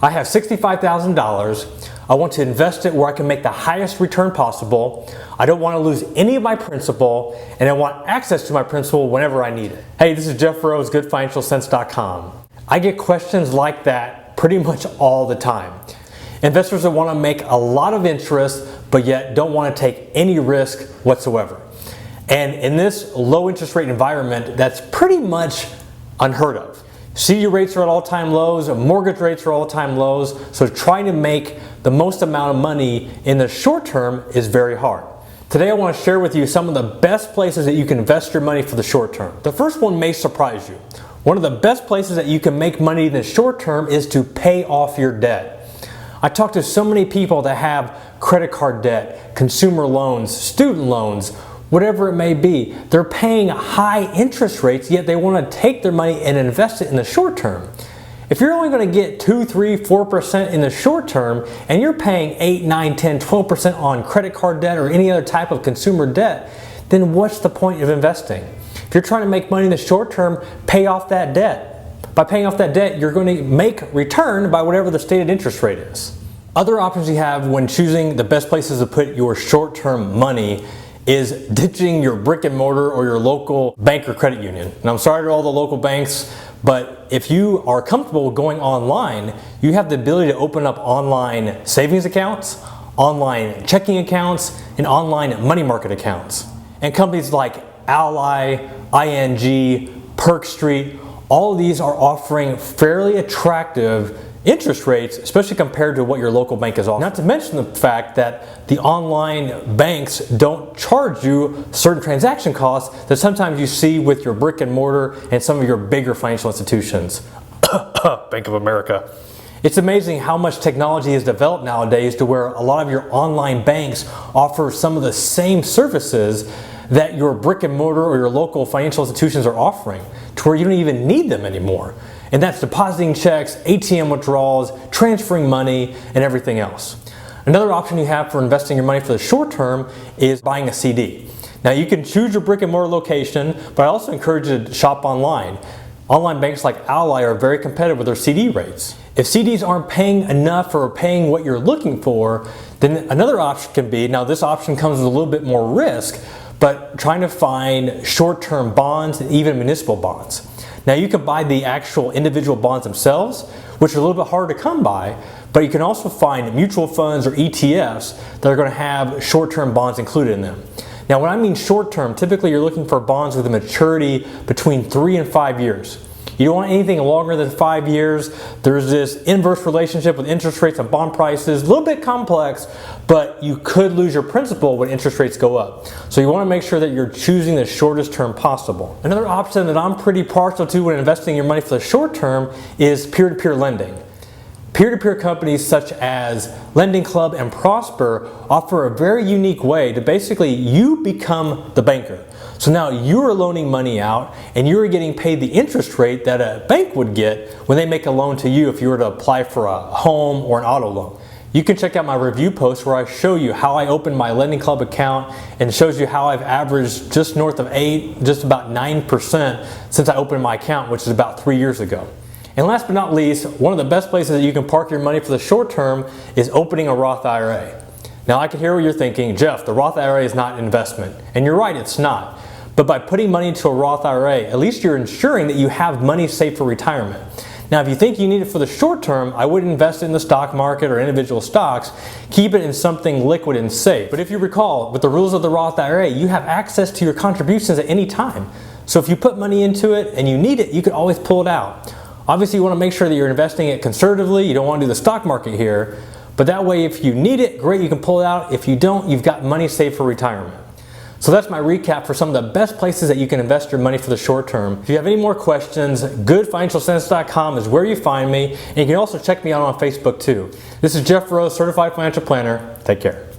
I have $65,000. I want to invest it where I can make the highest return possible. I don't want to lose any of my principal, and I want access to my principal whenever I need it. Hey, this is Jeff Rose, GoodFinancialSense.com. I get questions like that pretty much all the time. Investors that want to make a lot of interest, but yet don't want to take any risk whatsoever. And in this low interest rate environment, that's pretty much unheard of. CD rates are at all-time lows, mortgage rates are all-time lows, so trying to make the most amount of money in the short term is very hard. Today I want to share with you some of the best places that you can invest your money for the short term. The first one may surprise you. One of the best places that you can make money in the short term is to pay off your debt. I talk to so many people that have credit card debt, consumer loans, student loans, whatever it may be. They're paying high interest rates, yet they want to take their money and invest it in the short term. If you're only going to get 2, 3, 4% in the short term, and you're paying 8, 9, 10, 12% on credit card debt or any other type of consumer debt, then what's the point of investing? If you're trying to make money in the short term, pay off that debt. By paying off that debt, you're going to make return by whatever the stated interest rate is. Other options you have when choosing the best places to put your short-term money is ditching your brick and mortar or your local bank or credit union. And I'm sorry to all the local banks, but if you are comfortable going online, you have the ability to open up online savings accounts, online checking accounts, and online money market accounts. And companies like Ally, ING, Perk Street, all of these are offering fairly attractive interest rates, especially compared to what your local bank is offering. Not to mention the fact that the online banks don't charge you certain transaction costs that sometimes you see with your brick and mortar and some of your bigger financial institutions. Bank of America. It's amazing how much technology has developed nowadays to where a lot of your online banks offer some of the same services that your brick and mortar or your local financial institutions are offering, to where you don't even need them anymore. And that's depositing checks, ATM withdrawals, transferring money, and everything else. Another option you have for investing your money for the short term is buying a CD. Now you can choose your brick and mortar location, but I also encourage you to shop online. Online banks like Ally are very competitive with their CD rates. If CDs aren't paying enough or paying what you're looking for, then another option can be, now this option comes with a little bit more risk, but trying to find short-term bonds and even municipal bonds. Now you can buy the actual individual bonds themselves, which are a little bit harder to come by, but you can also find mutual funds or ETFs that are going to have short-term bonds included in them. Now when I mean short-term, typically you're looking for bonds with a maturity between 3 and 5 years. You don't want anything longer than 5 years. There's this inverse relationship with interest rates and bond prices, a little bit complex, but you could lose your principal when interest rates go up. So you want to make sure that you're choosing the shortest term possible. Another option that I'm pretty partial to when investing your money for the short term is peer-to-peer lending. Peer-to-peer companies such as Lending Club and Prosper offer a very unique way to basically you become the banker. So now you're loaning money out and you're getting paid the interest rate that a bank would get when they make a loan to you if you were to apply for a home or an auto loan. You can check out my review post where I show you how I opened my Lending Club account and shows you how I've averaged just north of 8, just about 9% since I opened my account, which is about 3 years ago. And last but not least, one of the best places that you can park your money for the short term is opening a Roth IRA. Now I can hear what you're thinking, Jeff, the Roth IRA is not an investment. And you're right, it's not. But by putting money into a Roth IRA, at least you're ensuring that you have money saved for retirement. Now if you think you need it for the short term, I wouldn't invest it in the stock market or individual stocks. Keep it in something liquid and safe. But if you recall, with the rules of the Roth IRA, you have access to your contributions at any time. So if you put money into it and you need it, you can always pull it out. Obviously you want to make sure that you're investing it conservatively. You don't want to do the stock market here. But that way if you need it, great, you can pull it out. If you don't, you've got money saved for retirement. So that's my recap for some of the best places that you can invest your money for the short term. If you have any more questions, GoodFinancialSense.com is where you find me. And you can also check me out on Facebook too. This is Jeff Rose, Certified Financial Planner. Take care.